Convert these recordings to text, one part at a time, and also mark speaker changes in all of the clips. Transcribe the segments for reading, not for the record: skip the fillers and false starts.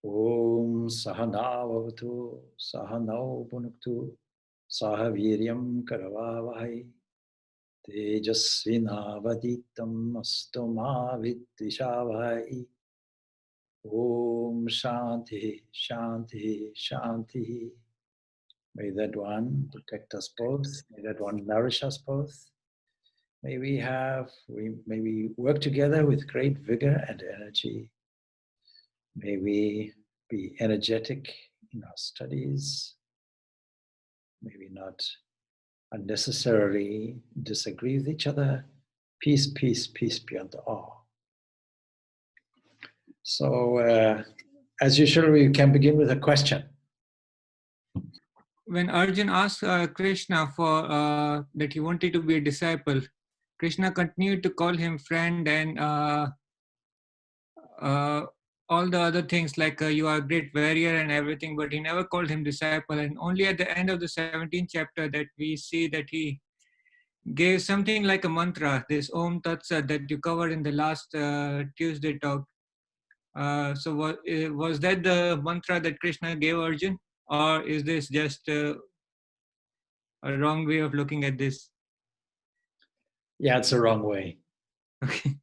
Speaker 1: Om Sahanavavatu Sahanau Punuktu Sahaviryam Karavavahai Tejasvinavaditam Astoma Vidvishavai. Om Shanti Shanti Shanti. May that one protect us both. May that one nourish us both. May we work together with great vigor and energy. May we be energetic in our studies. May we not unnecessarily disagree with each other. Peace, peace, peace beyond all. So, as usual, we can begin with a question.
Speaker 2: When Arjuna asked Krishna for that he wanted to be a disciple, Krishna continued to call him friend and all the other things like you are a great warrior and everything, but he never called him disciple. And only at the end of the 17th chapter that we see that he gave something like a mantra, this Om Tat Sat that you covered in the last Tuesday talk. So was that the mantra that Krishna gave Arjun, or is this just a wrong way of looking at this?
Speaker 1: Yeah, it's the wrong way.
Speaker 2: Okay.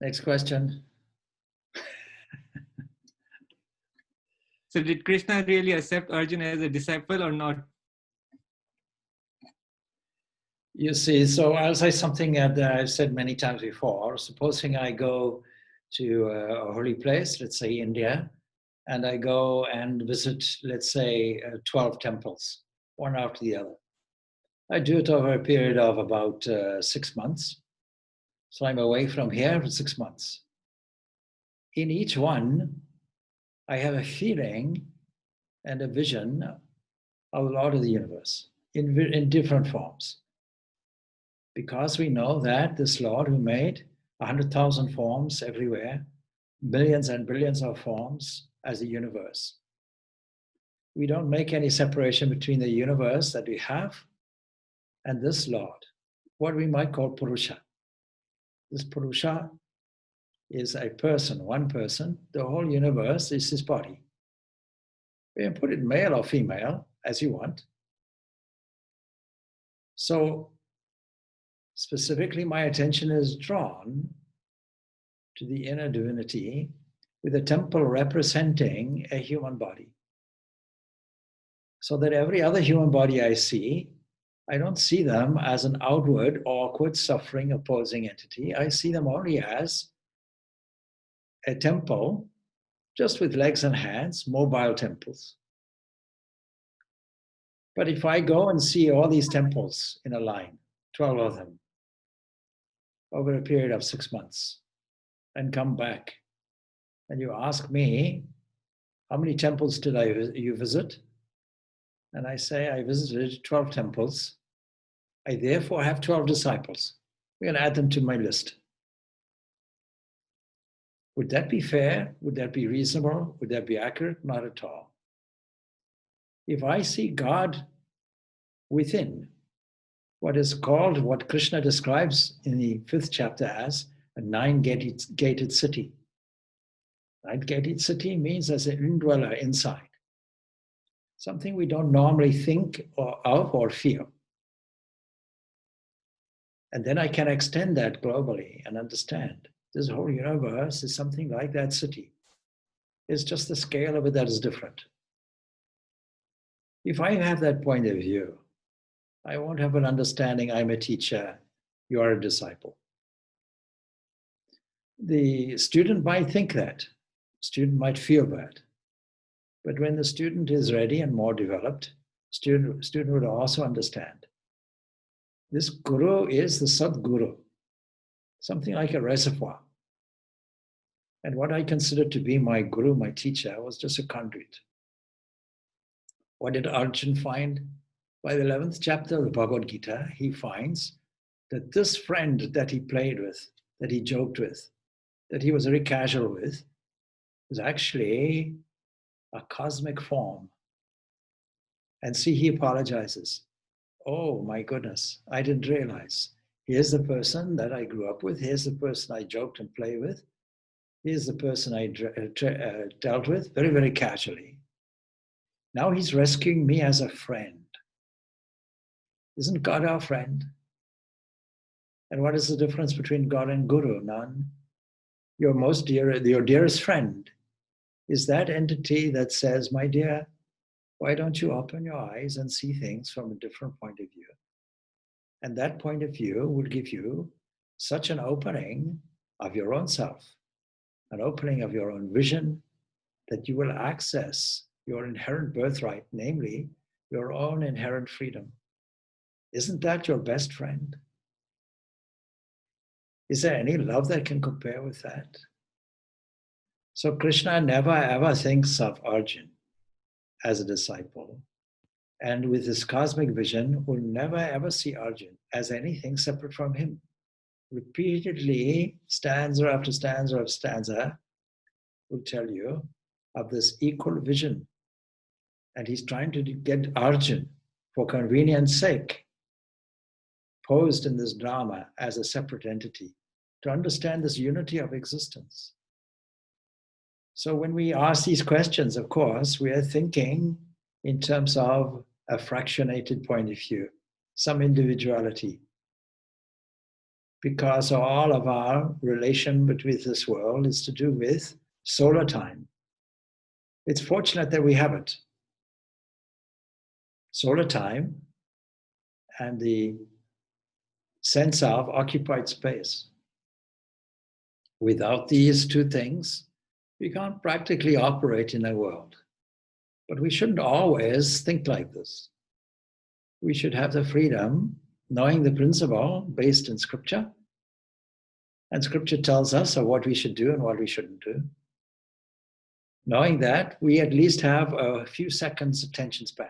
Speaker 1: Next question.
Speaker 2: So did Krishna really accept Arjuna as a disciple or not?
Speaker 1: You see, so I'll say something that I've said many times before. Supposing I go to a holy place, let's say India, and I go and visit, let's say, 12 temples, one after the other. I do it over a period of about 6 months. So I'm away from here for 6 months. In each one, I have a feeling and a vision of the Lord of the universe in different forms. Because we know that this Lord who made 100,000 forms everywhere, billions and billions of forms as a universe. We don't make any separation between the universe that we have and this Lord, what we might call Purusha. This Purusha is a person, one person. The whole universe is his body. You can put it male or female, as you want. So, specifically, my attention is drawn to the inner divinity with a temple representing a human body. So that every other human body I see, I don't see them as an outward, awkward, suffering, opposing entity. I see them only as a temple, just with legs and hands, mobile temples. But if I go and see all these temples in a line, 12 of them, over a period of 6 months, and come back, and you ask me, how many temples did you visit? And I say, I visited 12 temples. I therefore have 12 disciples. We're going to add them to my list. Would that be fair? Would that be reasonable? Would that be accurate? Not at all. If I see God within, what Krishna describes in the 5th chapter as a 9-gated city. 9-gated city means as an indweller inside. Something we don't normally think of or feel. And then I can extend that globally and understand this whole universe is something like that city. It's just the scale of it that is different. If I have that point of view, I won't have an understanding I'm a teacher, you are a disciple. The student might think that, student might feel that. But when the student is ready and more developed, student would also understand. This guru is the Sadguru, something like a reservoir. And what I considered to be my guru, my teacher, was just a conduit. What did Arjuna find? By the 11th chapter of the Bhagavad Gita, he finds that this friend that he played with, that he joked with, that he was very casual with, was actually a cosmic form. And see, he apologizes. Oh my goodness, I didn't realize. Here's the person that I grew up with. Here's the person I joked and played with. Here's the person I dealt with very, very casually. Now he's rescuing me as a friend. Isn't God our friend? And what is the difference between God and Guru? None. Your dearest friend is that entity that says, my dear, why don't you open your eyes and see things from a different point of view? And that point of view will give you such an opening of your own self, an opening of your own vision, that you will access your inherent birthright, namely your own inherent freedom. Isn't that your best friend? Is there any love that can compare with that? So Krishna never ever thinks of Arjuna as a disciple. And with his cosmic vision, will never ever see Arjuna as anything separate from him. Repeatedly, stanza after stanza after stanza will tell you of this equal vision. And he's trying to get Arjuna, for convenience sake, posed in this drama as a separate entity, to understand this unity of existence. So when we ask these questions, of course, we are thinking in terms of a fractionated point of view, some individuality. Because all of our relation between this world is to do with solar time. It's fortunate that we have it. Solar time and the sense of occupied space. Without these two things, we can't practically operate in a world. But we shouldn't always think like this. We should have the freedom, knowing the principle based in scripture. And scripture tells us of what we should do and what we shouldn't do. Knowing that, we at least have a few seconds attention span.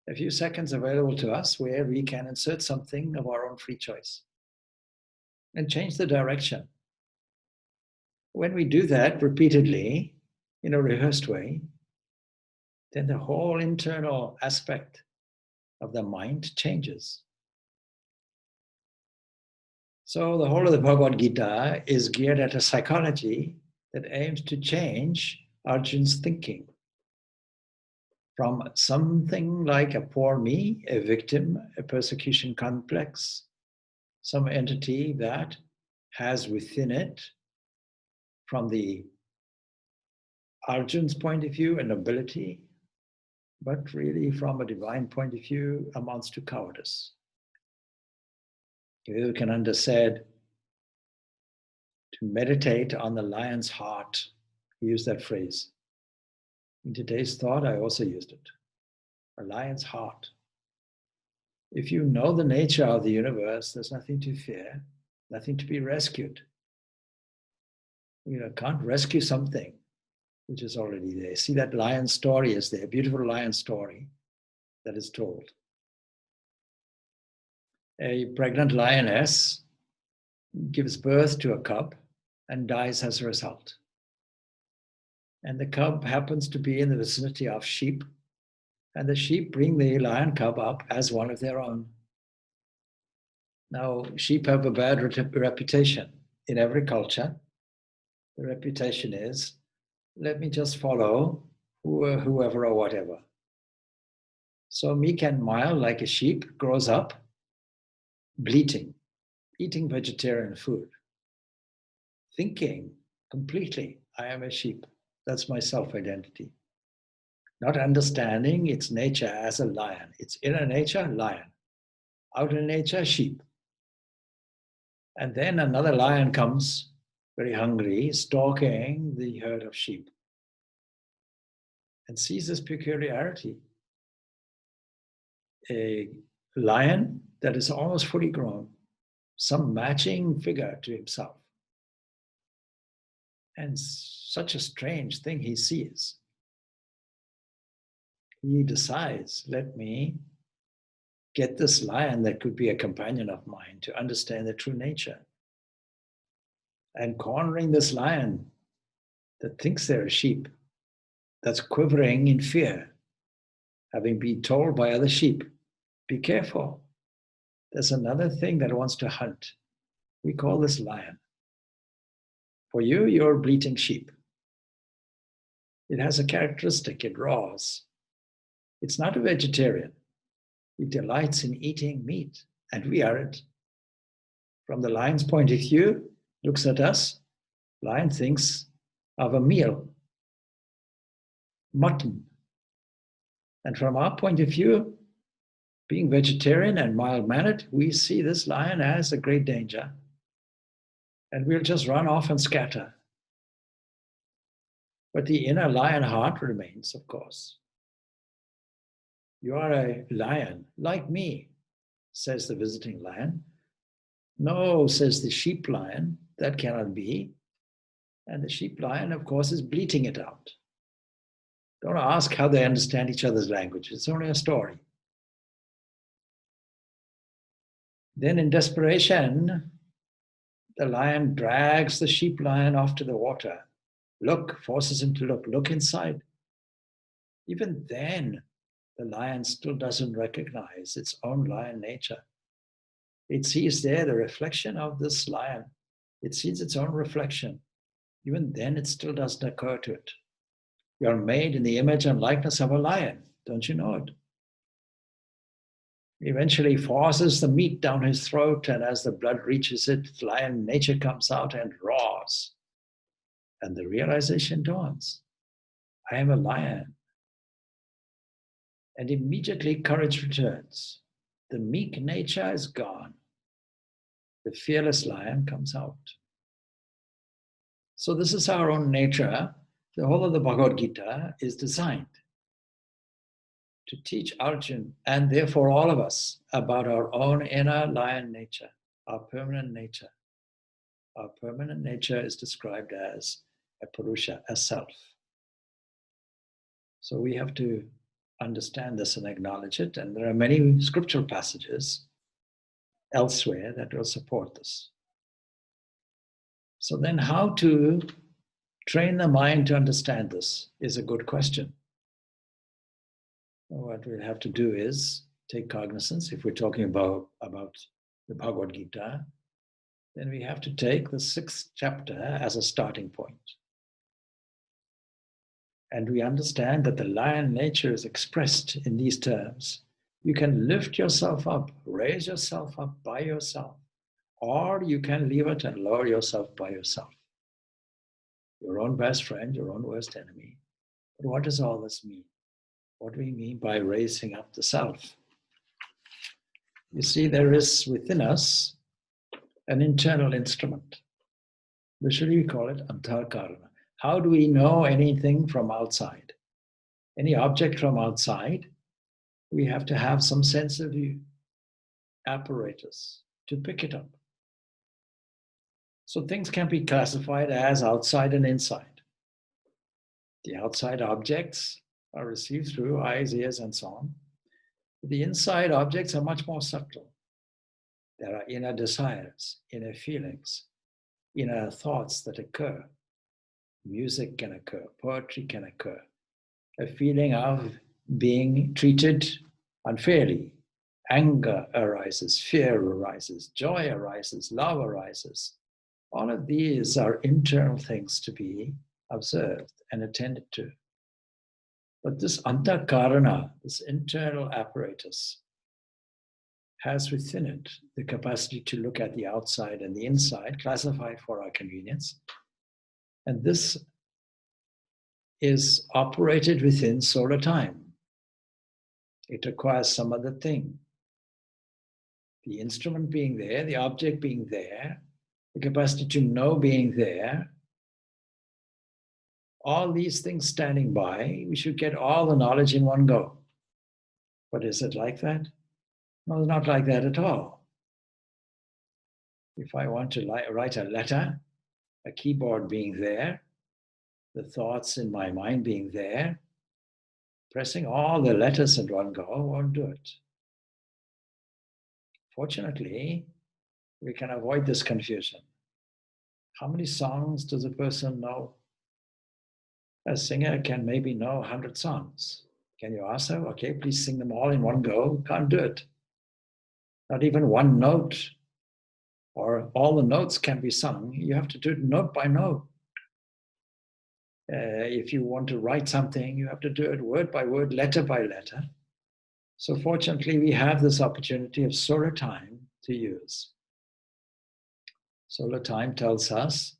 Speaker 1: A few seconds available to us where we can insert something of our own free choice and change the direction. When we do that repeatedly, in a rehearsed way, then the whole internal aspect of the mind changes. So the whole of the Bhagavad Gita is geared at a psychology that aims to change Arjuna's thinking from something like a poor me, a victim, a persecution complex, some entity that has within it, from the Arjuna's point of view, a nobility, but really from a divine point of view, amounts to cowardice. Vivekananda said, to meditate on the lion's heart. He used that phrase. In today's thought, I also used it. A lion's heart. If you know the nature of the universe, there's nothing to fear, nothing to be rescued. Can't rescue something which is already there. See, that lion story is there, a beautiful lion story that is told. A pregnant lioness gives birth to a cub and dies as a result. And the cub happens to be in the vicinity of sheep, and the sheep bring the lion cub up as one of their own. Now, sheep have a bad reputation in every culture. The reputation is, let me just follow whoever or whatever. So meek and mild, like a sheep, grows up bleating, eating vegetarian food, thinking completely, I am a sheep. That's my self-identity. Not understanding its nature as a lion. Its inner nature, lion. Outer nature, sheep. And then another lion comes, very hungry, stalking the herd of sheep, and sees this peculiarity. A lion that is almost fully grown, some matching figure to himself. And such a strange thing he sees. He decides, let me get this lion that could be a companion of mine to understand the true nature. And cornering this lion that thinks they're a sheep, that's quivering in fear, having been told by other sheep, be careful. There's another thing that wants to hunt. We call this lion. For you, you're bleating sheep. It has a characteristic, it roars. It's not a vegetarian. It delights in eating meat, and we are it. From the lion's point of view, looks at us, lion thinks of a meal, mutton. And from our point of view, being vegetarian and mild-mannered, we see this lion as a great danger. And we'll just run off and scatter. But the inner lion heart remains, of course. You are a lion, like me, says the visiting lion. No, says the sheep lion, that cannot be. And the sheep lion, of course, is bleating it out. Don't ask how they understand each other's language. It's only a story. Then in desperation, the lion drags the sheep lion off to the water. Look, forces him to look. Look inside. Even then, the lion still doesn't recognize its own lion nature. It sees there the reflection of this lion. It sees its own reflection. Even then, it still doesn't occur to it. You're made in the image and likeness of a lion. Don't you know it? Eventually forces the meat down his throat, and as the blood reaches it, lion nature comes out and roars. And the realization dawns. I am a lion. And immediately courage returns. The meek nature is gone. The fearless lion comes out. So this is our own nature. The whole of the Bhagavad Gita is designed to teach Arjuna, and therefore all of us, about our own inner lion nature, our permanent nature. Our permanent nature is described as a Purusha, a self. So we have to understand this and acknowledge it, and there are many scriptural passages elsewhere that will support this. So then how to train the mind to understand this is a good question. What we'll have to do is take cognizance. If we're talking about the Bhagavad Gita, then we have to take the 6th chapter as a starting point. And we understand that the lion nature is expressed in these terms. You can lift yourself up, raise yourself up by yourself, or you can leave it and lower yourself by yourself. Your own best friend, your own worst enemy. But what does all this mean? What do we mean by raising up the self? You see, there is within us an internal instrument. Usually we call it antarkarana. How do we know anything from outside? Any object from outside, we have to have some sensory apparatus to pick it up. So things can be classified as outside and inside. The outside objects are received through eyes, ears, and so on. The inside objects are much more subtle. There are inner desires, inner feelings, inner thoughts that occur. Music can occur, poetry can occur. A feeling of being treated unfairly. Anger arises, fear arises, joy arises, love arises. All of these are internal things to be observed and attended to. But this antakarana, this internal apparatus, has within it the capacity to look at the outside and the inside, classified for our convenience. And this is operated within solar time. It requires some other thing. The instrument being there, the object being there, the capacity to know being there, all these things standing by, we should get all the knowledge in one go. But is it like that? No, it's not like that at all. If I want to write a letter, a keyboard being there, the thoughts in my mind being there, pressing all the letters in one go won't do it. Fortunately, we can avoid this confusion. How many songs does a person know? A singer can maybe know 100 songs. Can you ask her, okay, please sing them all in one go? Can't do it. Not even one note. or all the notes can be sung. You have to do it note by note. If you want to write something, you have to do it word by word, letter by letter. So fortunately, we have this opportunity of solar time to use. Solar time tells us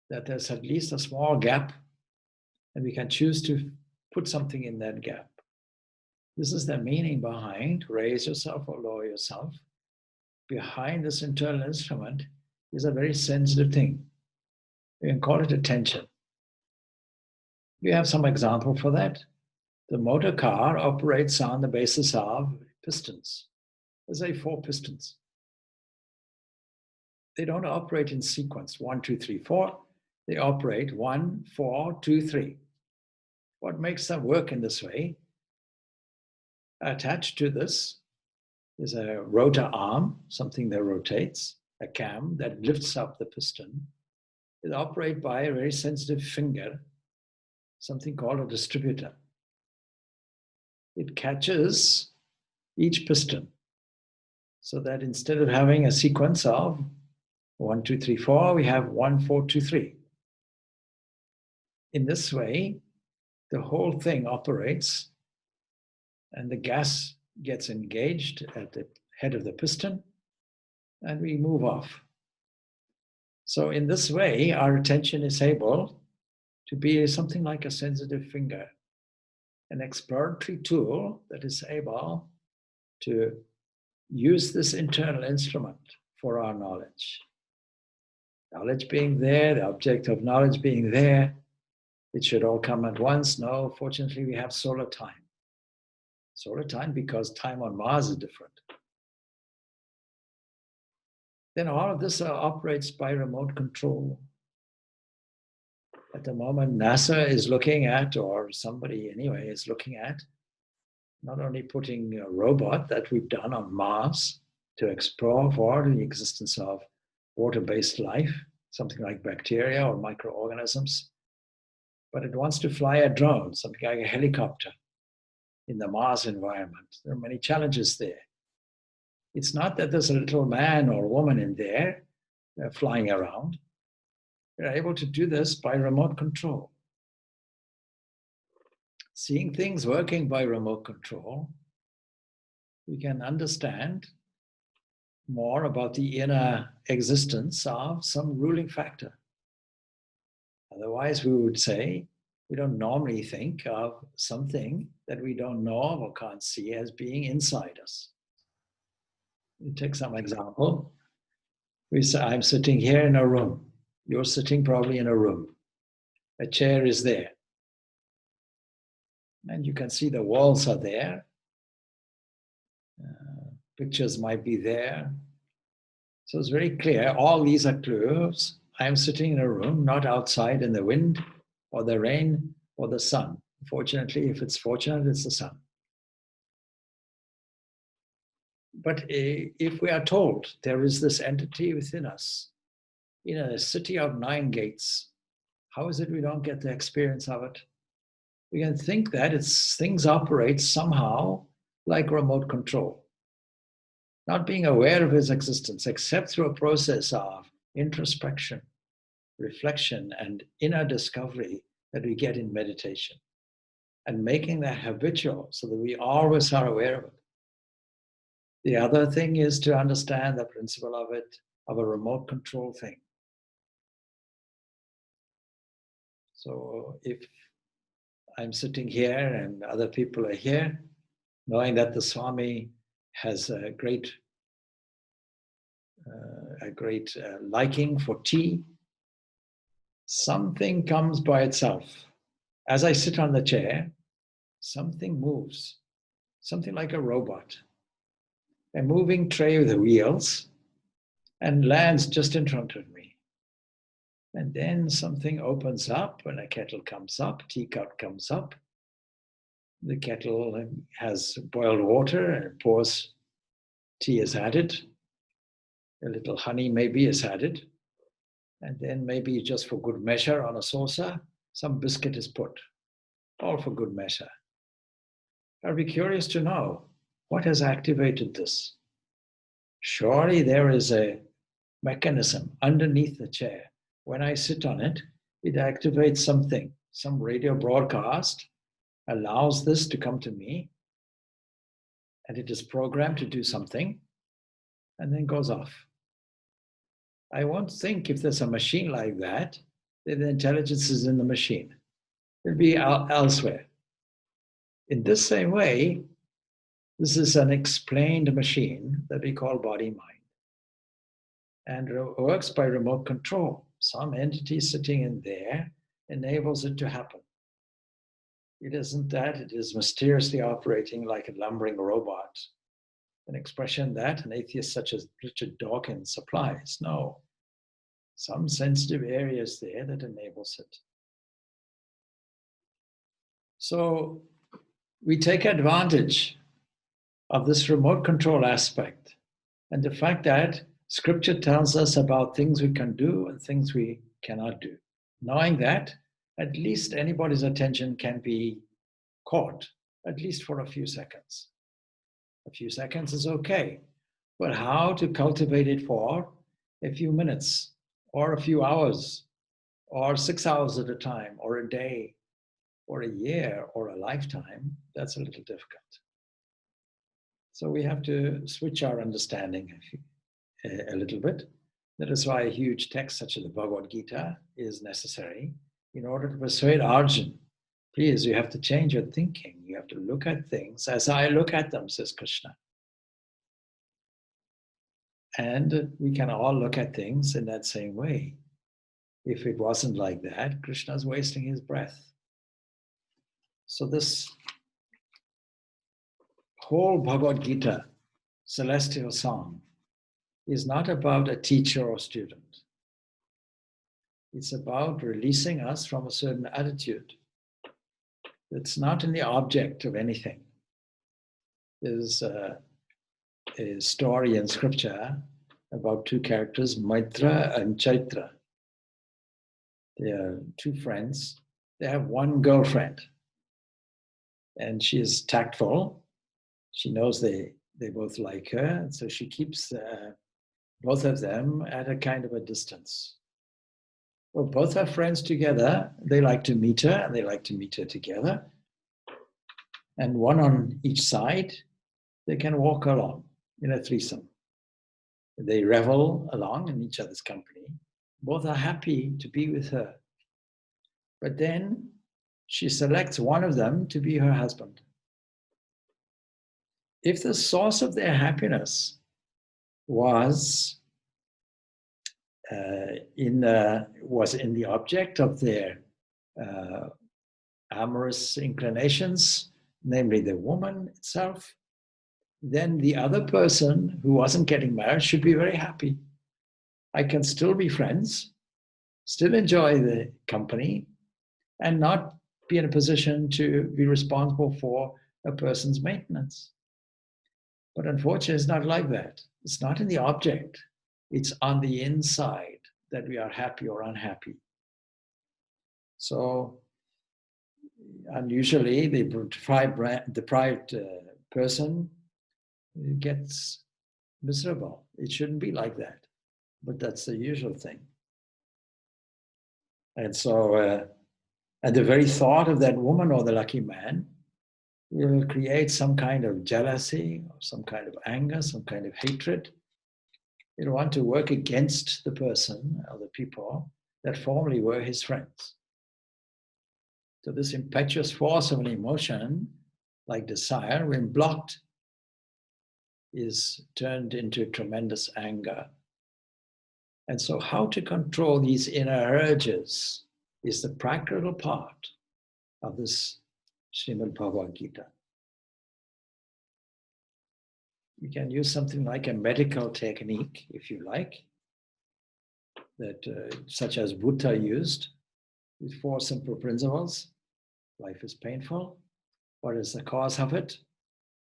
Speaker 1: that there's at least a small gap, and we can choose to put something in that gap. This is the meaning behind raise yourself or lower yourself. Behind this internal instrument is a very sensitive thing. You can call it attention. We have some example for that. The motor car operates on the basis of pistons. There's 4 pistons. They don't operate in sequence, 1, 2, 3, 4. They operate 1, 4, 2, 3. What makes them work in this way? Attached to this is a rotor arm, something that rotates, a cam that lifts up the piston. It operates by a very sensitive finger, something called a distributor. It catches each piston so that instead of having a sequence of 1, 2, 3, 4, we have 1, 4, 2, 3. In this way, the whole thing operates and the gas gets engaged at the head of the piston and we move off. So in this way, our attention is able to be something like a sensitive finger, an exploratory tool that is able to use this internal instrument for our knowledge. Knowledge being there, the object of knowledge being there, it should all come at once. No, fortunately, we have solar time. Solar time because time on Mars is different. Then all of this operates by remote control. At the moment, NASA is looking at, or somebody anyway is looking at, not only putting a robot that we've done on Mars to explore for the existence of water-based life, something like bacteria or microorganisms, but it wants to fly a drone, something like a helicopter in the Mars environment. There are many challenges there. It's not that there's a little man or woman in there flying around. They're able to do this by remote control. Seeing things working by remote control, we can understand more about the inner existence of some ruling factor. Otherwise, we would say we don't normally think of something that we don't know of or can't see as being inside us. We take some example. We say, I'm sitting here in a room. You're sitting probably in a room. A chair is there. And you can see the walls are there. Pictures might be there. So it's very clear. All these are clues. I'm sitting in a room, not outside in the wind or the rain or the sun. Fortunately, if it's fortunate, it's the sun. But if we are told there is this entity within us, in a city of 9 gates, how is it we don't get the experience of it? We can think that things operate somehow like remote control. Not being aware of its existence, except through a process of introspection, reflection, and inner discovery that we get in meditation. And making that habitual so that we always are aware of it. The other thing is to understand the principle of it, of a remote control thing. So if I'm sitting here and other people are here, knowing that the Swami has a great liking for tea, something comes by itself. As I sit on the chair, something moves, something like a robot. A moving tray with the wheels and lands just in front of me. And then something opens up and a kettle comes up, teacup comes up. The kettle has boiled water and it pours, tea is added. A little honey maybe is added. And then maybe just for good measure on a saucer, some biscuit is put, all for good measure. I'd be curious to know what has activated this. Surely there is a mechanism underneath the chair. When I sit on it, it activates something, some radio broadcast allows this to come to me, and it is programmed to do something, and then goes off. I won't think if there's a machine like that the intelligence is in the machine. It'll be elsewhere. In this same way, this is an explained machine that we call body-mind, and works by remote control. Some entity sitting in there enables it to happen. It isn't that, it is mysteriously operating like a lumbering robot, an expression that an atheist such as Richard Dawkins supplies. No, some sensitive areas there that enables it. So we take advantage of this remote control aspect and the fact that Scripture tells us about things we can do and things we cannot do. Knowing that, at least anybody's attention can be caught, at least for a few seconds. A few seconds is okay, but how to cultivate it for a few minutes or a few hours or 6 hours at a time or a day or a year or a lifetime, that's a little difficult. So we have to switch our understanding a little bit. That is why a huge text such as the Bhagavad Gita is necessary in order to persuade Arjuna. Please, you have to change your thinking. You have to look at things as I look at them, says Krishna. And we can all look at things in that same way. If it wasn't like that, Krishna's wasting his breath. So this whole Bhagavad Gita, celestial song, is not about a teacher or student. It's about releasing us from a certain attitude. It's not in the object of anything. There's a story in scripture about two characters, Maitra and Chaitra. They are two friends. They have one girlfriend. And she is tactful. She knows they both like her. And so she keeps both of them at a kind of a distance. Well, both are friends together. They like to meet her, and they like to meet her together. And one on each side, they can walk along in a threesome. They revel along in each other's company. Both are happy to be with her. But then she selects one of them to be her husband. If the source of their happiness was in the object of their amorous inclinations, namely the woman itself, then the other person who wasn't getting married should be very happy. I can still be friends, still enjoy the company, and not be in a position to be responsible for a person's maintenance. But unfortunately, it's not like that. It's not in the object. It's on the inside that we are happy or unhappy. So unusually, the deprived person gets miserable. It shouldn't be like that, but that's the usual thing. And so, and the very thought of that woman or the lucky man will create some kind of jealousy, or some kind of anger, some kind of hatred. It'll want to work against the person or the people that formerly were his friends. So this impetuous force of an emotion, like desire, when blocked, is turned into tremendous anger. And so how to control these inner urges is the practical part of this Srimad Bhagavad Gita. You can use something like a medical technique, if you like, that such as Buddha used, with 4 simple principles. Life is painful. What is the cause of it?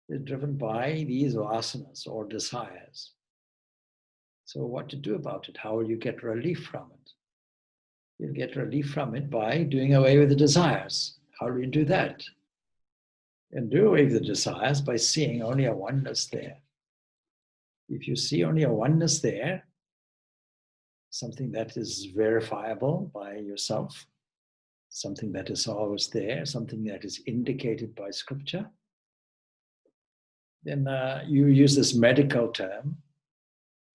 Speaker 1: It's driven by these vasanas or desires. So what to do about it? How will you get relief from it? You'll get relief from it by doing away with the desires. How do you do that? And do away with the desires by seeing only a oneness there. If you see only a oneness there, something that is verifiable by yourself, something that is always there, something that is indicated by scripture, then you use this medical term,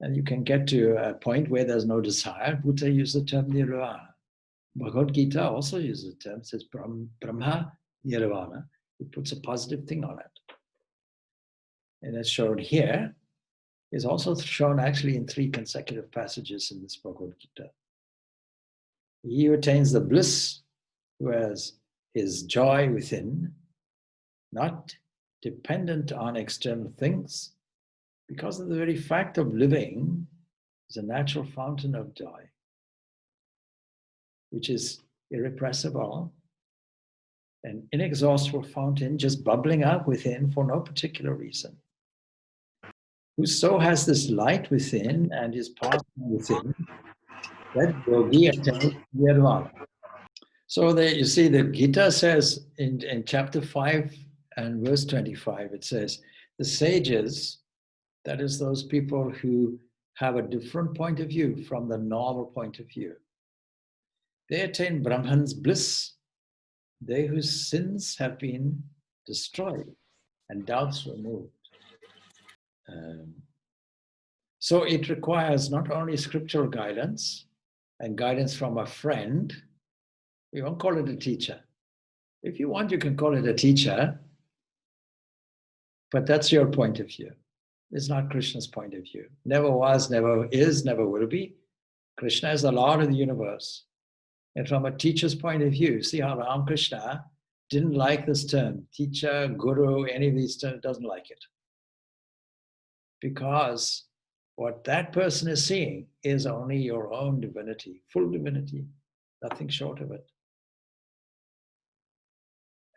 Speaker 1: and you can get to a point where there's no desire. Buddha used the term nirvana. Bhagavad Gita also uses the term, says Brahma nirvana. It puts a positive thing on it. And it's shown here, is also shown actually in 3 consecutive passages in this Bhagavad Gita. He who attains the bliss, who has his joy within, not dependent on external things, because of the very fact of living is a natural fountain of joy, which is irrepressible, an inexhaustible fountain just bubbling up within for no particular reason. Whoso has this light within and is passing within, that yogi attains nirvana. So there you see the Gita says in chapter 5 and verse 25, it says, the sages, that is those people who have a different point of view from the normal point of view, they attain Brahman's bliss, they whose sins have been destroyed and doubts removed. So it requires not only scriptural guidance and guidance from a friend. We won't call it a teacher. If you want, you can call it a teacher, but that's your point of view. It's not Krishna's point of view. Never was, never is, never will be. Krishna is the Lord of the universe. And from a teacher's point of view, see how Ramakrishna didn't like this term, teacher, guru, any of these terms, doesn't like it. Because what that person is seeing is only your own divinity, full divinity, nothing short of it.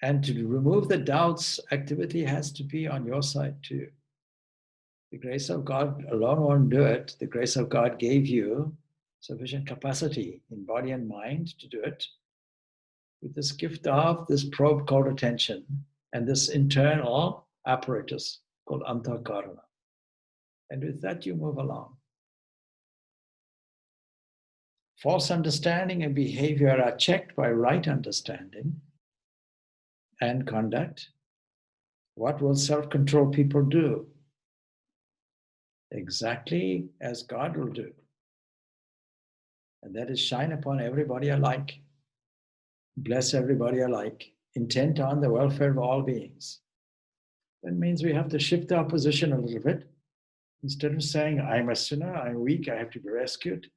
Speaker 1: And to remove the doubts, activity has to be on your side too. The grace of God alone won't do it. The grace of God gave you sufficient capacity in body and mind to do it with this gift of this probe called attention and this internal apparatus called antakarana. And with that you move along. False understanding and behavior are checked by right understanding and conduct. What will self-control people do? Exactly as God will do. And that is shine upon everybody alike, bless everybody alike, intent on the welfare of all beings. That means we have to shift our position a little bit. Instead of saying, I'm a sinner, I'm weak, I have to be rescued,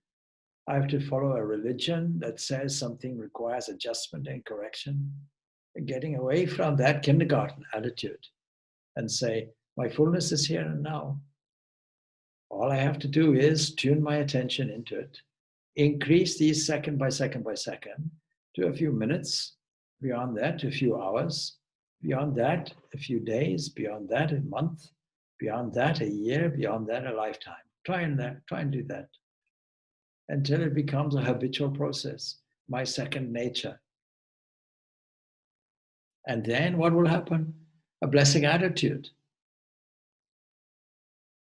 Speaker 1: I have to follow a religion that says something requires adjustment and correction. Getting away from that kindergarten attitude and say, my fullness is here and now. All I have to do is tune my attention into it, increase these second by second by second to a few minutes, beyond that to a few hours, beyond that a few days, beyond that a month, beyond that a year, beyond that a lifetime. Try and do that until it becomes a habitual process, my second nature. And then what will happen? A blessing attitude.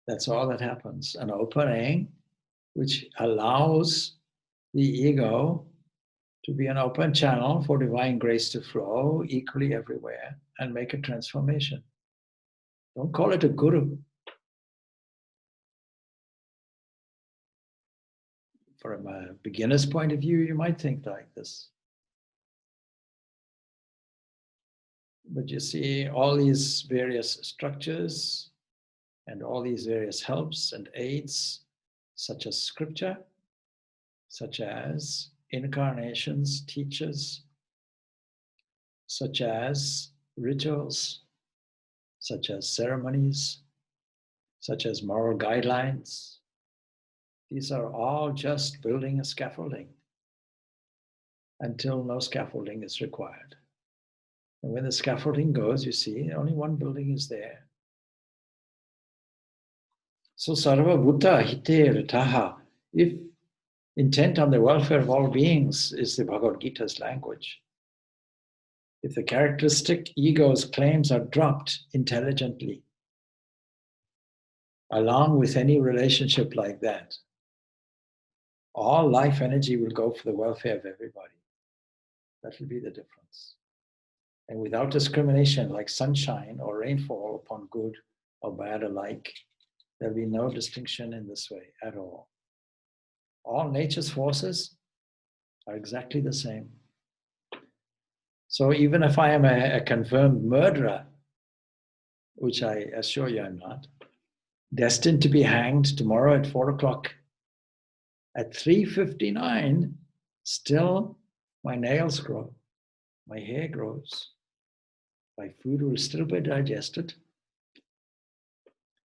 Speaker 1: That's all that happens. An opening which allows the ego to be an open channel for divine grace to flow equally everywhere and make a transformation. Don't call it a guru. From a beginner's point of view, you might think like this. But you see, all these various structures and all these various helps and aids, such as scripture, such as incarnations, teachers, such as rituals, such as ceremonies, such as moral guidelines. These are all just building a scaffolding until no scaffolding is required. And when the scaffolding goes, you see, only one building is there. So sarva bhuta hite rataha, if intent on the welfare of all beings is the Bhagavad Gita's language, if the characteristic ego's claims are dropped intelligently, along with any relationship like that, All life energy will go for the welfare of everybody. That will be the difference. And without discrimination, like sunshine or rainfall upon good or bad alike, there'll be no distinction in this way at all. All nature's forces are exactly the same. So even if I am a confirmed murderer, which I assure you I'm not, destined to be hanged tomorrow at 4 o'clock, at 3:59, still my nails grow, my hair grows, my food will still be digested,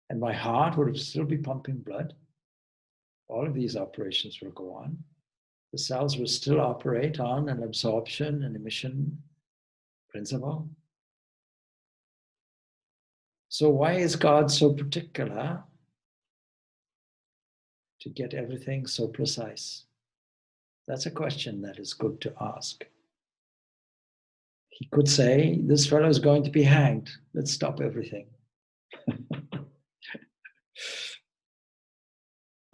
Speaker 1: and my heart will still be pumping blood. All of these operations will go on. The cells will still operate on an absorption and emission principle. So why is God so particular to get everything so precise? That's a question that is good to ask. He could say, this fellow is going to be hanged. Let's stop everything.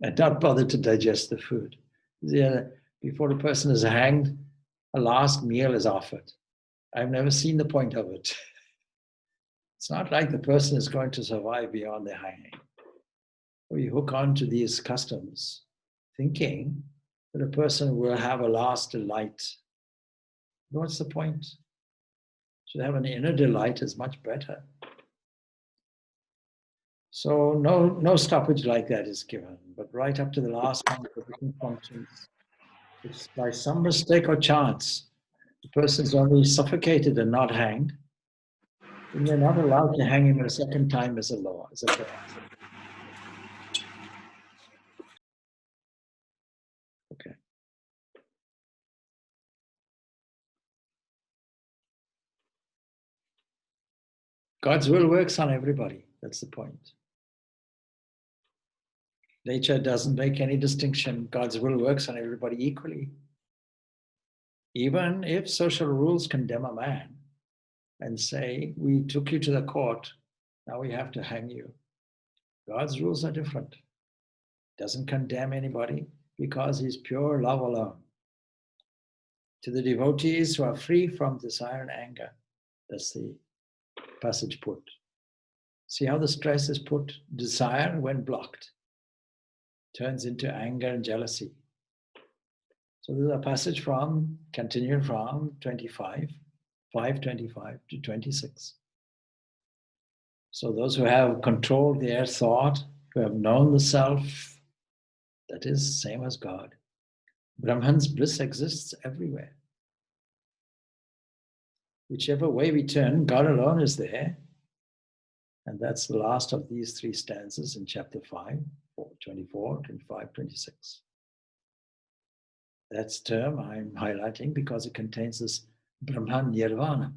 Speaker 1: And not bother to digest the food. Yeah, before a person is hanged, a last meal is offered. I've never seen the point of it. It's not like the person is going to survive beyond their hanging. We hook on to these customs, thinking that a person will have a last delight. What's the point? Should have an inner delight is much better. So no stoppage like that is given, but right up to the last one for different functions. It's by some mistake or chance, the person is only suffocated and not hanged, and they're not allowed to hang him a second time as a law, as a law. Okay. God's will works on everybody. That's the point. Nature doesn't make any distinction. God's will works on everybody equally. Even if social rules condemn a man and say, we took you to the court, now we have to hang you. God's rules are different. Doesn't condemn anybody because he's pure love alone. To the devotees who are free from desire and anger, that's the passage put. See how the stress is put? Desire, when blocked, turns into anger and jealousy. So there's a passage from, continuing from 5:25 to 26. So those who have controlled their thought, who have known the self, that is same as God. Brahman's bliss exists everywhere. Whichever way we turn, God alone is there. And that's the last of these three stanzas in chapter 5, 24, 25, 26. That's term I'm highlighting because it contains this Brahman Nirvana.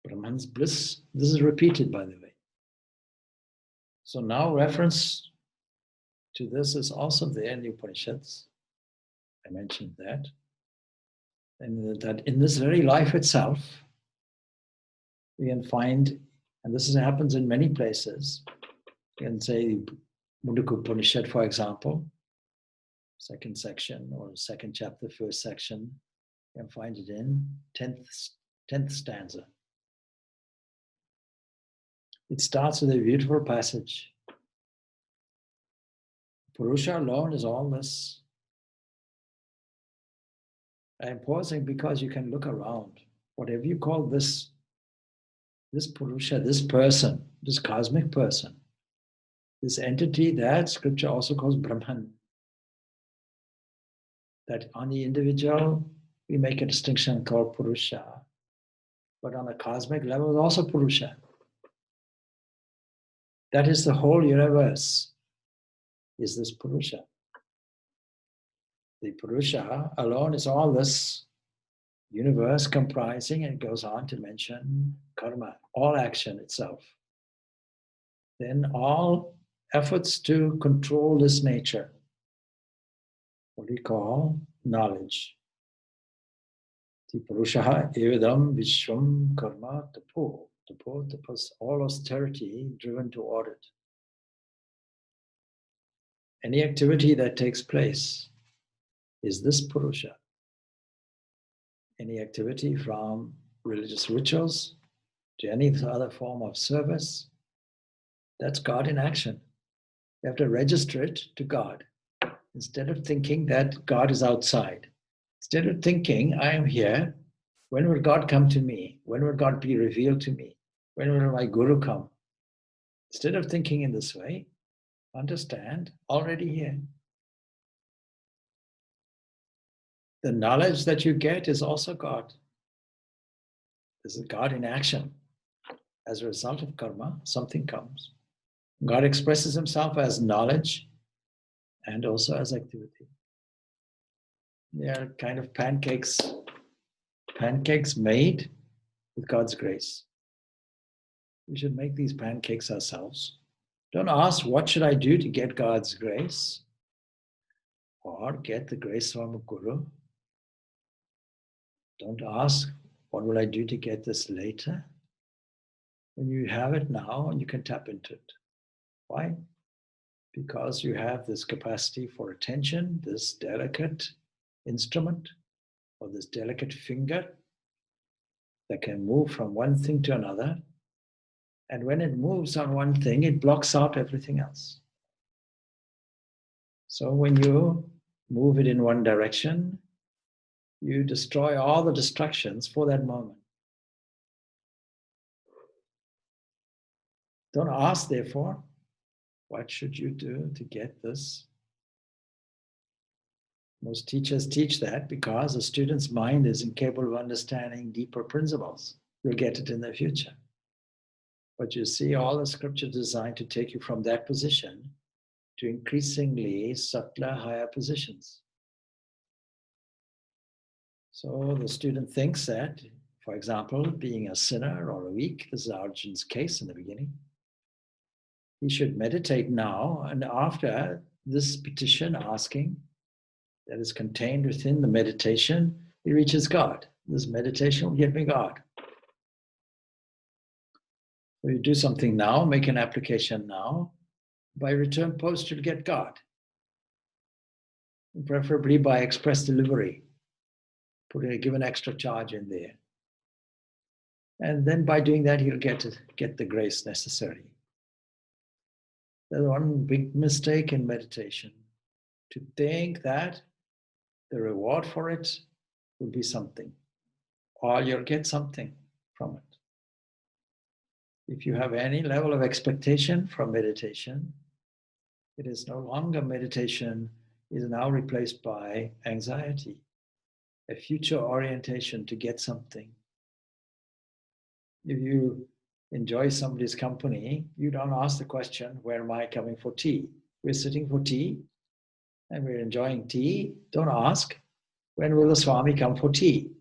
Speaker 1: Brahman's bliss. This is repeated, by the way. So now reference to this is also there in the Upanishads. I mentioned that. And that in this very life itself, we can find, and this happens in many places, you can say Mundaka Upanishad, for example, second section or second chapter, first section, you can find it in 10th stanza. It starts with a beautiful passage. Purusha alone is all this. I'm pausing because you can look around. Whatever you call this Purusha, this person, this cosmic person, this entity that scripture also calls Brahman. That on the individual, we make a distinction called Purusha. But on a cosmic level, it's also Purusha. That is the whole universe, is this Purusha. The Purusha alone is all this universe comprising, and it goes on to mention karma, all action itself. Then all efforts to control this nature, what we call knowledge. The Purusha evidam vishwam karma tapo. Tapas, all austerity driven toward it. Any activity that takes place is this Purusha. Any activity from religious rituals to any other form of service, that's God in action. You have to register it to God. Instead of thinking that God is outside, instead of thinking, I am here, when will God come to me? When will God be revealed to me? When will my Guru come? Instead of thinking in this way, understand, already here. The knowledge that you get is also God. This is God in action. As a result of karma, something comes. God expresses himself as knowledge and also as activity. They are kind of pancakes made with God's grace. We should make these pancakes ourselves. Don't ask, what should I do to get God's grace? Or get the grace from a guru. Don't ask, what will I do to get this later? When you have it now, you can tap into it. Why? Because you have this capacity for attention, this delicate instrument, or this delicate finger that can move from one thing to another. And when it moves on one thing, it blocks out everything else. So when you move it in one direction, you destroy all the distractions for that moment. Don't ask, therefore, what should you do to get this? Most teachers teach that because a student's mind is incapable of understanding deeper principles. You'll get it in the future. But you see, all the scripture designed to take you from that position to increasingly subtler, higher positions. So the student thinks that, for example, being a sinner or a weak, this is Arjuna's case in the beginning, he should meditate now, and after this petition asking that is contained within the meditation, he reaches God. This meditation will get me God. So you do something now, make an application now, by return post you'll get God. And preferably by express delivery. Give an extra charge in there. And then by doing that, he'll get the grace necessary. There's one big mistake in meditation, to think that the reward for it will be something, or you'll get something from it. If you have any level of expectation from meditation, it is no longer meditation, it is now replaced by anxiety, a future orientation to get something. If you enjoy somebody's company, you don't ask the question, where am I coming for tea? We're sitting for tea and we're enjoying tea. Don't ask, when will the Swami come for tea?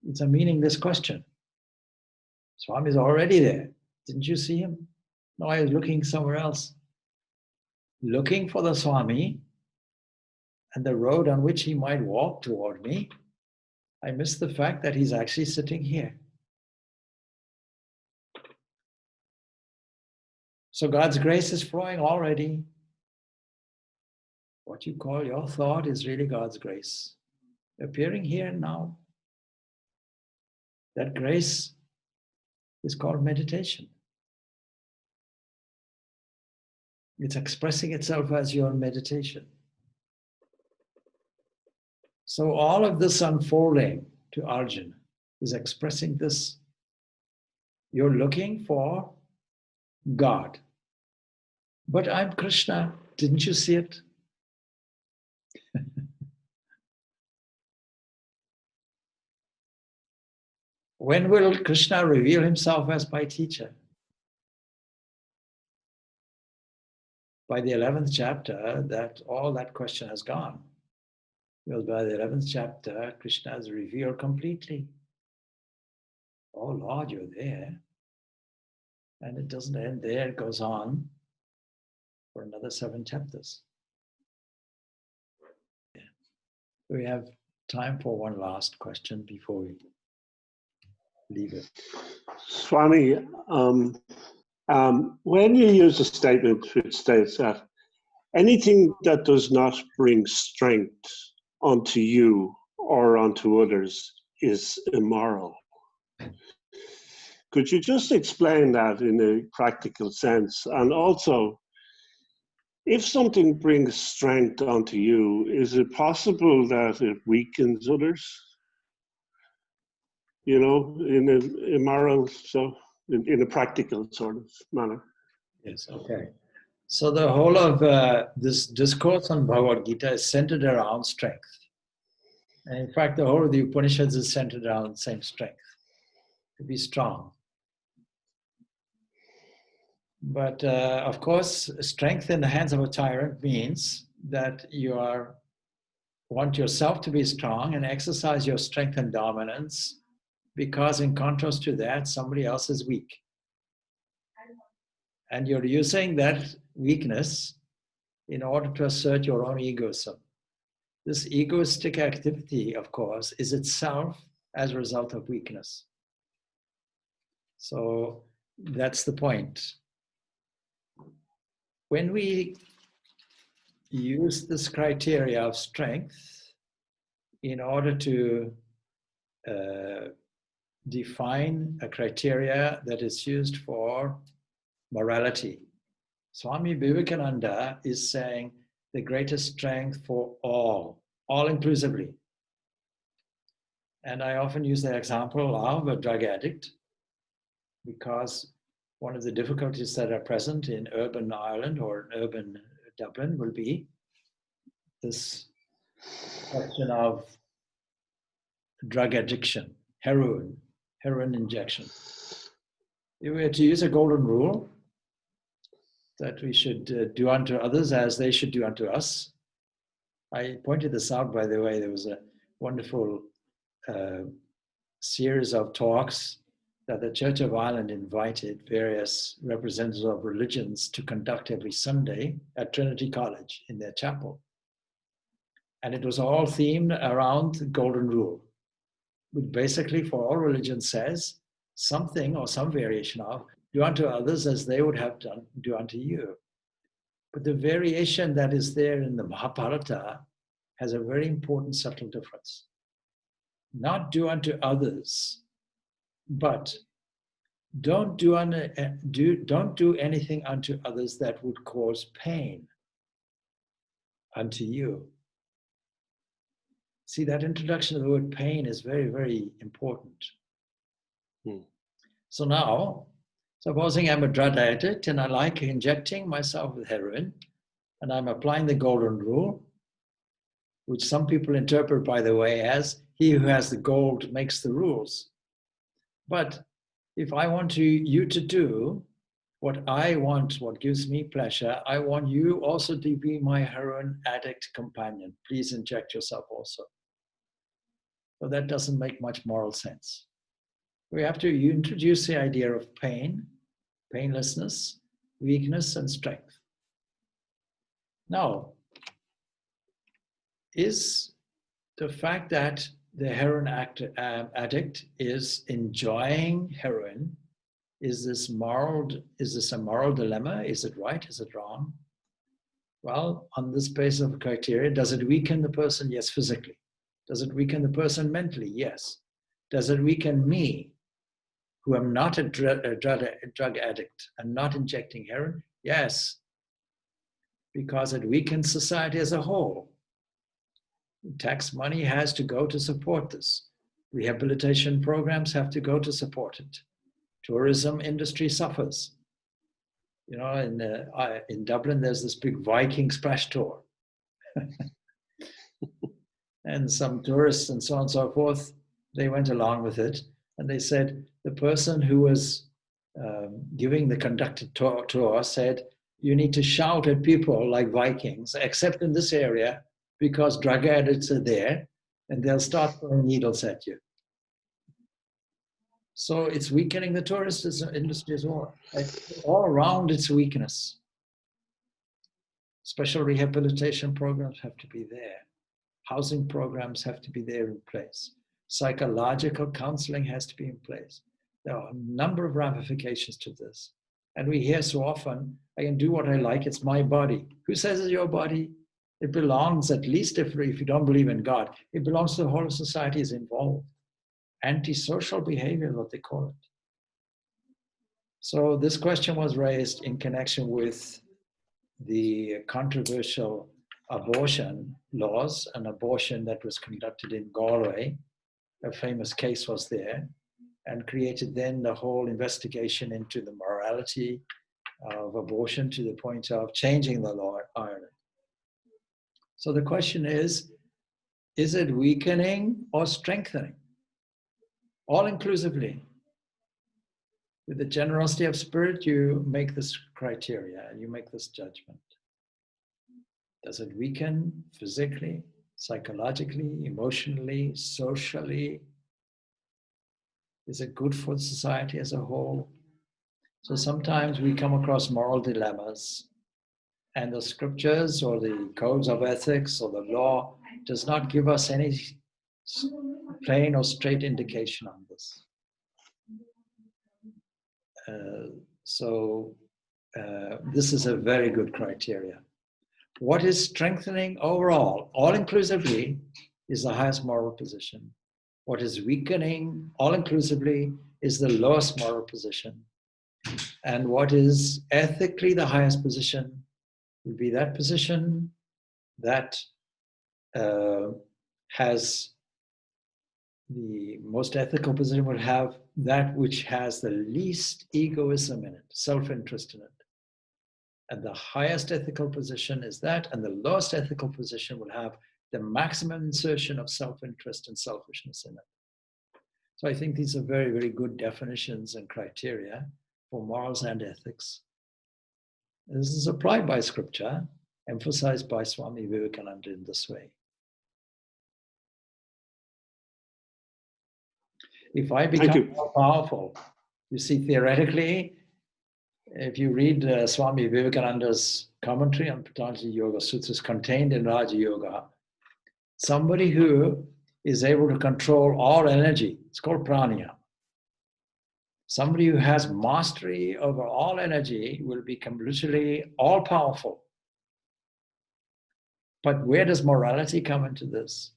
Speaker 1: It's a meaningless question. Swami is already there. Didn't you see him? No, I was looking somewhere else. Looking for the Swami and the road on which he might walk toward me, I missed the fact that he's actually sitting here. So God's grace is flowing already. What you call your thought is really God's grace, appearing here and now. That grace is called meditation. It's expressing itself as your meditation. So all of this unfolding to Arjuna is expressing this. You're looking for God. But I'm Krishna. Didn't you see it? When will Krishna reveal himself as my teacher? By the 11th chapter, all that question has gone. Because by the 11th chapter, Krishna is revealed completely. Oh Lord, you're there. And it doesn't end there, it goes on for another 7 chapters. Yeah. We have time for one last question before we leave it.
Speaker 3: Swami, when you use a statement which states that anything that does not bring strength onto you or onto others is immoral. Could you just explain that in a practical sense? And also, if something brings strength onto you, is it possible that it weakens others? You know, in a immoral, so in a practical sort of manner.
Speaker 1: Yes, okay. So the whole of this discourse on Bhagavad Gita is centered around strength. And in fact, the whole of the Upanishads is centered around the same strength, to be strong. But of course, strength in the hands of a tyrant means that you want yourself to be strong and exercise your strength and dominance, because in contrast to that, somebody else is weak. And you're using that weakness in order to assert your own egoism. This egoistic activity, of course, is itself as a result of weakness. So that's the point. When we use this criteria of strength in order to define a criteria that is used for morality, Swami Vivekananda is saying the greatest strength for all inclusively. And I often use the example of a drug addict, because one of the difficulties that are present in urban Ireland or urban Dublin will be this question of drug addiction, heroin injection. If we were to use a golden rule that we should do unto others as they should do unto us. I pointed this out, by the way. There was a wonderful series of talks that the Church of Ireland invited various representatives of religions to conduct every Sunday at Trinity College in their chapel. And it was all themed around the golden rule, which basically for all religions says something or some variation of do unto others as they would have done, do unto you. But the variation that is there in the Mahabharata has a very important subtle difference. Not do unto others, but don't do anything unto others that would cause pain unto you. See, that introduction of the word pain is very, very important. So now, supposing I'm a drug addict and I like injecting myself with heroin, and I'm applying the golden rule, which some people interpret, by the way, as he who has the gold makes the rules. But if I want you to do what I want, what gives me pleasure, I want you also to be my heroin addict companion. Please inject yourself also. So that doesn't make much moral sense. We have to introduce the idea of pain, painlessness, weakness, and strength. Now, is the fact that the heroin addict is enjoying heroin, is this a moral dilemma? Is it right? Is it wrong? Well, on this basis of criteria, does it weaken the person? Yes, physically. Does it weaken the person mentally? Yes. Does it weaken me, who am not a drug addict and not injecting heroin? Yes, because it weakens society as a whole. Tax money has to go to support this. Rehabilitation programs have to go to support it. Tourism industry suffers. You know, in Dublin, there's this big Viking splash tour. And some tourists and so on and so forth, they went along with it. And they said, the person who was giving the conducted tour said, you need to shout at people like Vikings, except in this area, because drug addicts are there, and they'll start throwing needles at you. So it's weakening the tourist industry as well. All around its weakness. Special rehabilitation programs have to be there. Housing programs have to be there in place. Psychological counseling has to be in place. There are a number of ramifications to this. And we hear so often, I can do what I like, it's my body. Who says it's your body? It belongs, at least if you don't believe in God, it belongs to the whole of society is involved. Antisocial behavior is what they call it. So this question was raised in connection with the controversial abortion laws, an abortion that was conducted in Galway. A famous case was there, and created then the whole investigation into the morality of abortion to the point of changing the law in Ireland. So the question is it weakening or strengthening? All inclusively. With the generosity of spirit, you make this criteria and you make this judgment. Does it weaken physically, psychologically, emotionally, socially? Is it good for society as a whole? So sometimes we come across moral dilemmas, and the scriptures or the codes of ethics or the law does not give us any plain or straight indication on this. This is a very good criteria. What is strengthening overall, all-inclusively, is the highest moral position. What is weakening, all-inclusively, is the lowest moral position. And what is ethically the highest position would be that position that has the most ethical position, would have that which has the least egoism in it, self-interest in it. And the highest ethical position is that, and the lowest ethical position will have the maximum insertion of self-interest and selfishness in it. So I think these are very, very good definitions and criteria for morals and ethics. This is applied by scripture, emphasized by Swami Vivekananda in this way. If I become more powerful, you see, theoretically, if you read Swami Vivekananda's commentary on Patanjali Yoga Sutras contained in Raja Yoga, somebody who is able to control all energy, it's called pranayama. Somebody who has mastery over all energy will become literally all powerful. But where does morality come into this?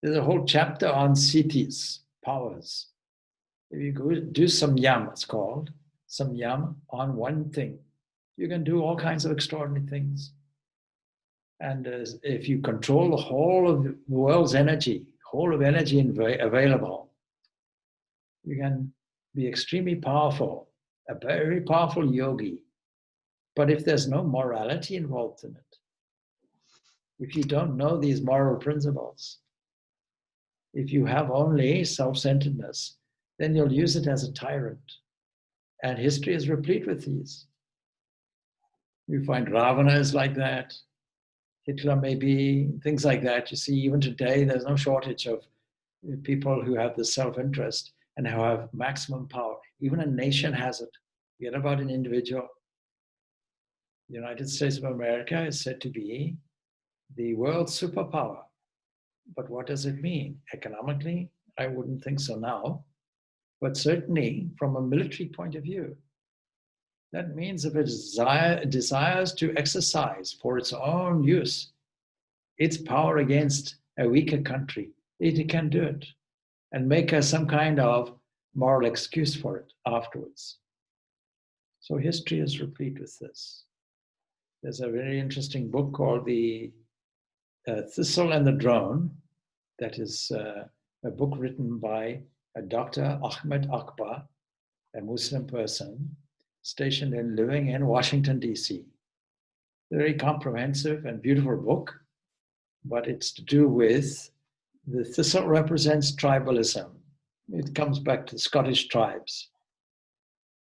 Speaker 1: There's a whole chapter on siddhis, powers. If you go do samyam, it's called, samyam on one thing, you can do all kinds of extraordinary things. And if you control the whole of the world's energy, whole of energy available, you can be extremely powerful, a very powerful yogi. But if there's no morality involved in it, if you don't know these moral principles, if you have only self-centeredness, then you'll use it as a tyrant. And history is replete with these. You find Ravana is like that. Hitler may be, things like that. You see, even today, there's no shortage of people who have this self-interest and who have maximum power. Even a nation has it. Forget about an individual. The United States of America is said to be the world's superpower. But what does it mean? Economically, I wouldn't think so now. But certainly from a military point of view, that means if it desires to exercise for its own use its power against a weaker country, it can do it and make some kind of moral excuse for it afterwards. So history is replete with this. There's a very interesting book called The Thistle and the Drone, that is a book written by a Dr. Ahmed Akbar, a Muslim person, stationed and living in Washington, D.C. Very comprehensive and beautiful book, but it's to do with the thistle represents tribalism. It comes back to the Scottish tribes.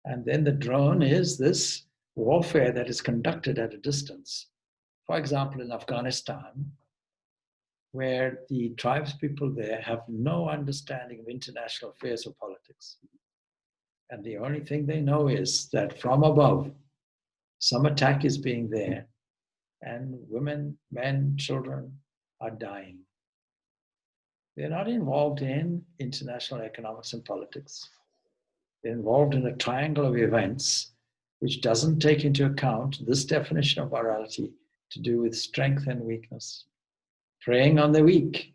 Speaker 1: And then the drone is this warfare that is conducted at a distance. For example, in Afghanistan, where the tribes people there have no understanding of international affairs or politics. And the only thing they know is that from above, some attack is being there, and women, men, children are dying. They're not involved in international economics and politics. They're involved in a triangle of events which doesn't take into account this definition of morality to do with strength and weakness. Preying on the weak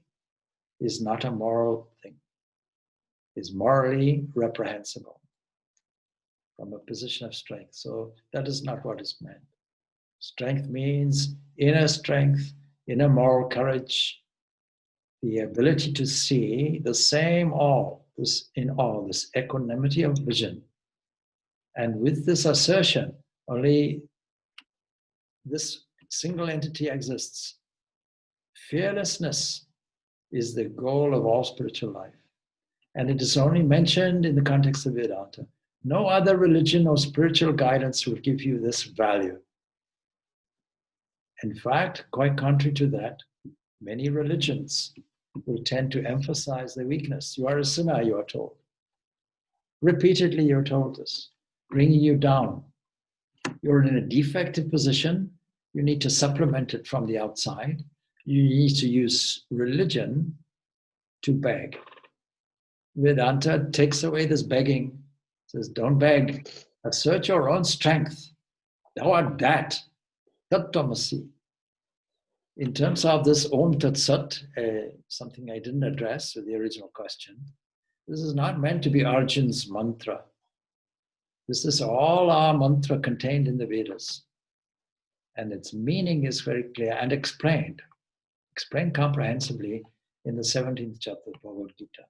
Speaker 1: is not a moral thing, is morally reprehensible from a position of strength. So that is not what is meant. Strength means inner strength, inner moral courage, the ability to see the same all, this equanimity of vision. And with this assertion, only this single entity exists. Fearlessness is the goal of all spiritual life. And it is only mentioned in the context of Vedanta. No other religion or spiritual guidance will give you this value. In fact, quite contrary to that, many religions will tend to emphasize the weakness. You are a sinner, you are told. Repeatedly, you're told this, bringing you down. You're in a defective position. You need to supplement it from the outside. You need to use religion to beg. Vedanta takes away this begging, says, don't beg, assert your own strength. Thou art that, Tattvamasi. In terms of this Om Tat Sat, something I didn't address with the original question, this is not meant to be Arjun's mantra. This is all our mantra contained in the Vedas. And its meaning is very clear and explained comprehensively in the 17th chapter of Bhagavad Gita.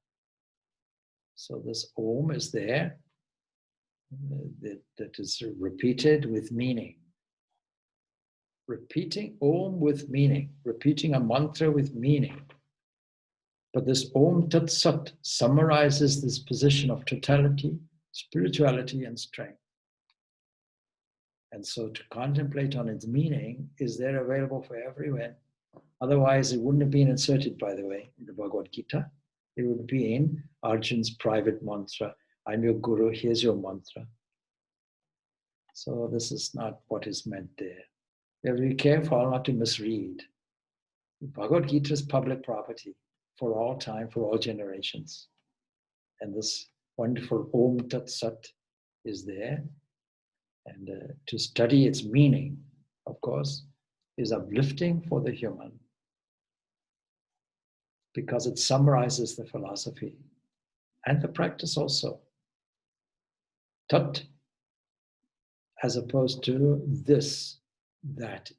Speaker 1: So this Om is there, that is repeated with meaning. Repeating Om with meaning, repeating a mantra with meaning. But this Om Tat Sat summarizes this position of totality, spirituality, and strength. And so to contemplate on its meaning is there available for everyone. Otherwise, it wouldn't have been inserted, by the way, in the Bhagavad Gita. It would be in Arjun's private mantra. I'm your guru, here's your mantra. So this is not what is meant there. We have to be careful not to misread. The Bhagavad Gita is public property for all time, for all generations. And this wonderful Om Tat Sat is there. And to study its meaning, of course, is uplifting for the human because it summarizes the philosophy and the practice also. Tat, as opposed to this, that,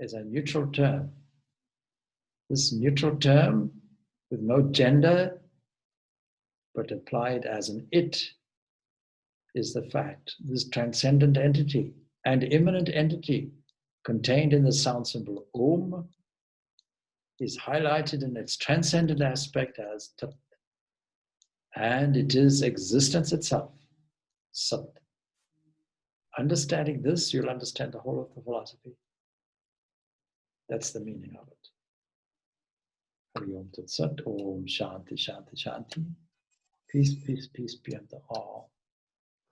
Speaker 1: is a neutral term. This neutral term with no gender, but applied as an it, is the fact. This transcendent entity and immanent entity contained in the sound symbol Om is highlighted in its transcendent aspect as Tat. And it is existence itself, Sat. Understanding this, you'll understand the whole of the philosophy. That's the meaning of it. Hari Om Tat Sat, Om Shanti, Shanti, Shanti. Peace, peace, peace be unto all.